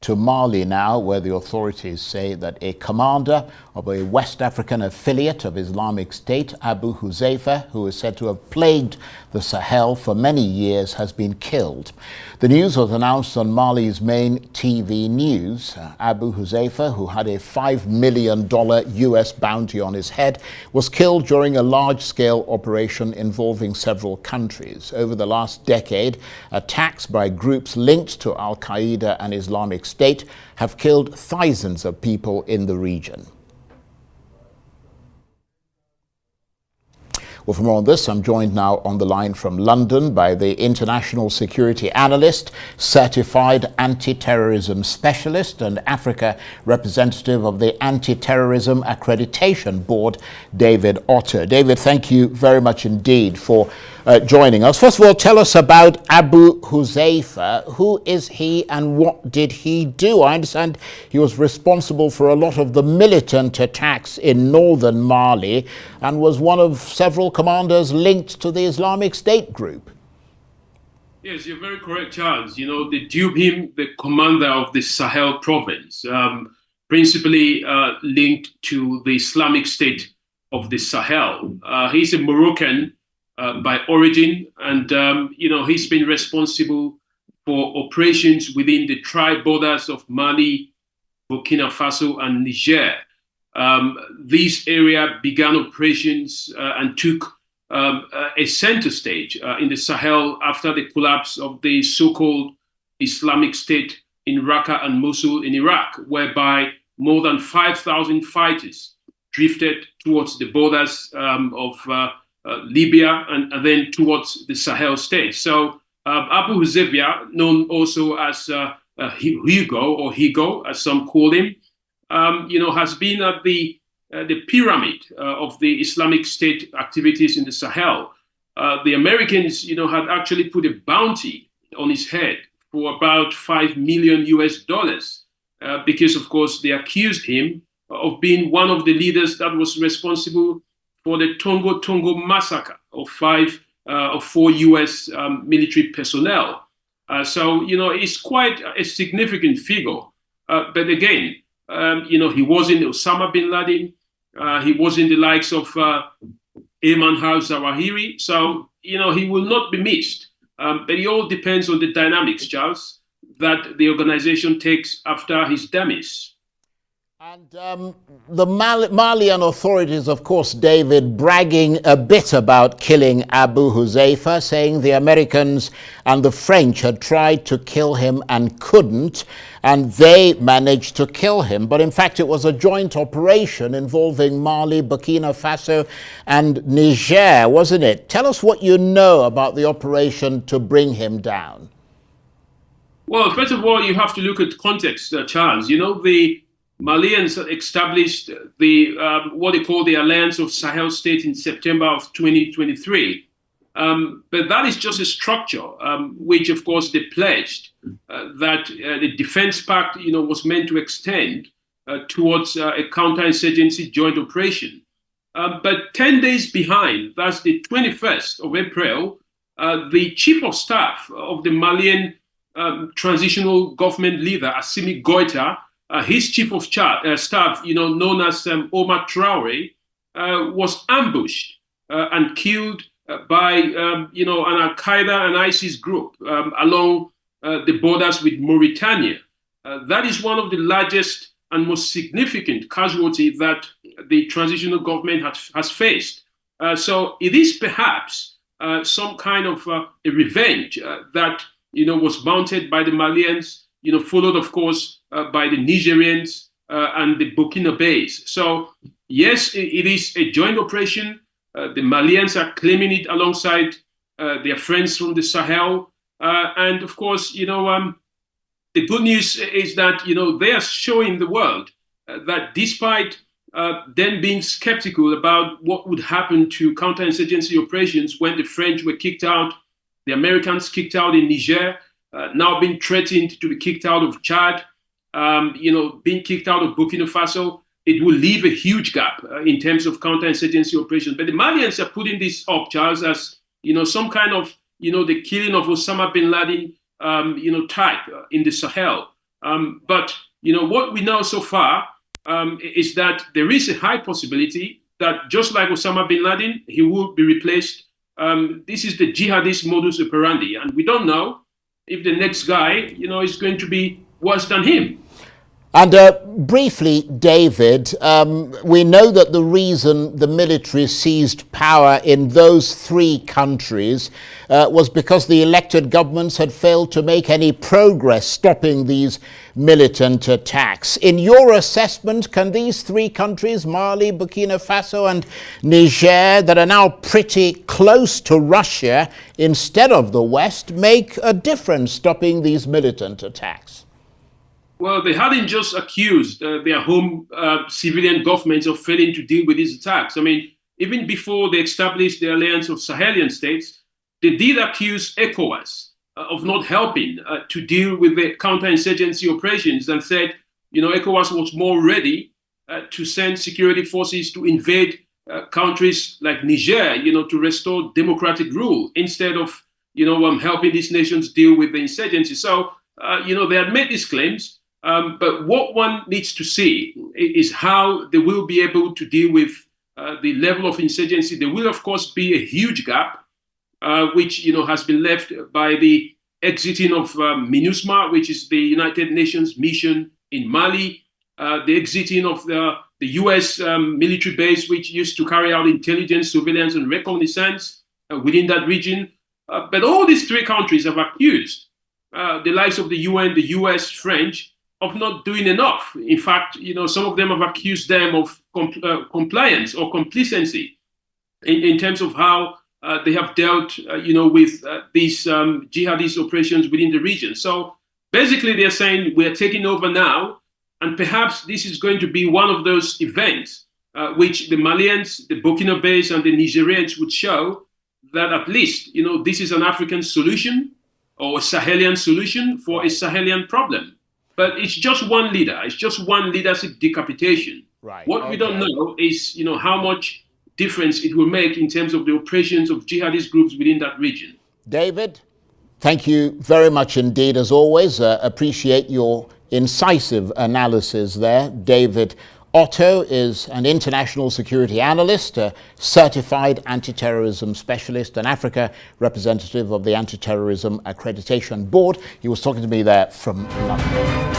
to Mali now, where the authorities say that a commander of a West African affiliate of Islamic State, Abu Huzaifa, who is said to have plagued the Sahel for many years, has been killed. The news was announced on Mali's main TV news. Abu Huzaifa, who had a $5 million US bounty on his head, was killed during a large-scale operation involving several countries. Over the last decade, attacks by groups linked to Al-Qaeda and Islamic State have killed thousands of people in the region. Well, for more on this, I'm joined now on the line from London by the international security analyst, certified anti-terrorism specialist and Africa representative of the Anti-Terrorism Accreditation Board, David Otto. David, thank you very much indeed for joining us. First of all, tell us about Abu Huzaifa. Who is he and what did he do? I understand he was responsible for a lot of the militant attacks in northern Mali and was one of several commanders linked to the Islamic State group. Yes, you're very correct, Charles. You know, they dubbed him the commander of the Sahel province, principally linked to the Islamic State of the Sahel. He's a Moroccan by origin, and you know, he's been responsible for operations within the tri borders of Mali, Burkina Faso, and Niger. This area began operations and took a center stage in the Sahel after the collapse of the so-called Islamic State in Raqqa and Mosul in Iraq, whereby more than 5,000 fighters drifted towards the borders of Libya and then towards the Sahel states. So Abu Huzaifa, known also as Higo, as some call him, you know, has been at the pyramid of the Islamic State activities in the Sahel. The Americans, you know, had actually put a bounty on his head for about $5 million US because, of course, they accused him of being one of the leaders that was responsible for the Tongo massacre of 4 US military personnel. So, you know, it's quite a significant figure. But again, you know, he wasn't Osama bin Laden. He wasn't the likes of Ayman al-Zawahiri. So, you know, he will not be missed. But it all depends on the dynamics, Charles, that the organization takes after his demise. And the Malian authorities, of course, David, bragging a bit about killing Abu Huzaifa, saying the Americans and the French had tried to kill him and couldn't, and they managed to kill him. But in fact, it was a joint operation involving Mali, Burkina Faso, and Niger, wasn't it? Tell us what you know about the operation to bring him down. Well, first of all, you have to look at context, Charles. You know, the Malians established the what they call the Alliance of Sahel States in September of 2023. But that is just a structure, which, of course, they pledged that the Defense Pact, you know, was meant to extend towards a counterinsurgency joint operation. But 10 days behind, that's the 21st of April, the Chief of Staff of the Malian transitional government leader, Assimi Goïta, his chief of staff, you know, known as Omar Traore, was ambushed and killed by, you know, an Al-Qaeda and ISIS group along the borders with Mauritania. That is one of the largest and most significant casualties that the transitional government has faced. So it is perhaps some kind of a revenge that, you know, was mounted by the Malians, you know, followed, of course, by the Nigerians and the Burkinabés. So, yes, it is a joint operation. The Malians are claiming it alongside their friends from the Sahel. And, of course, you know, the good news is that, you know, they are showing the world that despite them being skeptical about what would happen to counterinsurgency operations when the French were kicked out, the Americans kicked out in Niger, now being threatened to be kicked out of Chad, you know, being kicked out of Burkina Faso, it will leave a huge gap in terms of counterinsurgency operations. But the Malians are putting this up, Charles, as, you know, some kind of, you know, the killing of Osama bin Laden, you know, type in the Sahel. But what we know so far is that there is a high possibility that just like Osama bin Laden, he will be replaced. This is the jihadist modus operandi, and we don't know if the next guy, is going to be worse than him. And briefly, David, we know that the reason the military seized power in those three countries was because the elected governments had failed to make any progress stopping these militant attacks. In your assessment, can these three countries, Mali, Burkina Faso and Niger, that are now pretty close to Russia instead of the West, make a difference stopping these militant attacks? Well, they hadn't just accused their home civilian governments of failing to deal with these attacks. I mean, even before they established the alliance of Sahelian states, they did accuse ECOWAS of not helping to deal with the counterinsurgency operations, and said, ECOWAS was more ready to send security forces to invade countries like Niger, to restore democratic rule instead of, helping these nations deal with the insurgency. So, they had made these claims. But what one needs to see is how they will be able to deal with the level of insurgency. There will, of course, be a huge gap, which has been left by the exiting of MINUSMA, which is the United Nations mission in Mali, the exiting of the U.S. Military base, which used to carry out intelligence, surveillance, and reconnaissance within that region. But all these three countries have accused the likes of the UN, the U.S., French, of not doing enough. In fact, some of them have accused them of compliance or complacency in terms of how they have dealt, with these jihadist operations within the region. So basically, they're saying we're taking over now, and perhaps this is going to be one of those events which the Malians, the Burkinabés, and the Nigerians would show that at least, this is an African solution or a Sahelian solution for a Sahelian problem. But it's just one leader. It's just one leadership decapitation. Right. What we don't know is, how much difference it will make in terms of the operations of jihadist groups within that region. David, thank you very much indeed, as always. Appreciate your incisive analysis there. David Otto is an international security analyst, a certified anti-terrorism specialist, an Africa representative of the Anti-Terrorism Accreditation Board. He was talking to me there from London.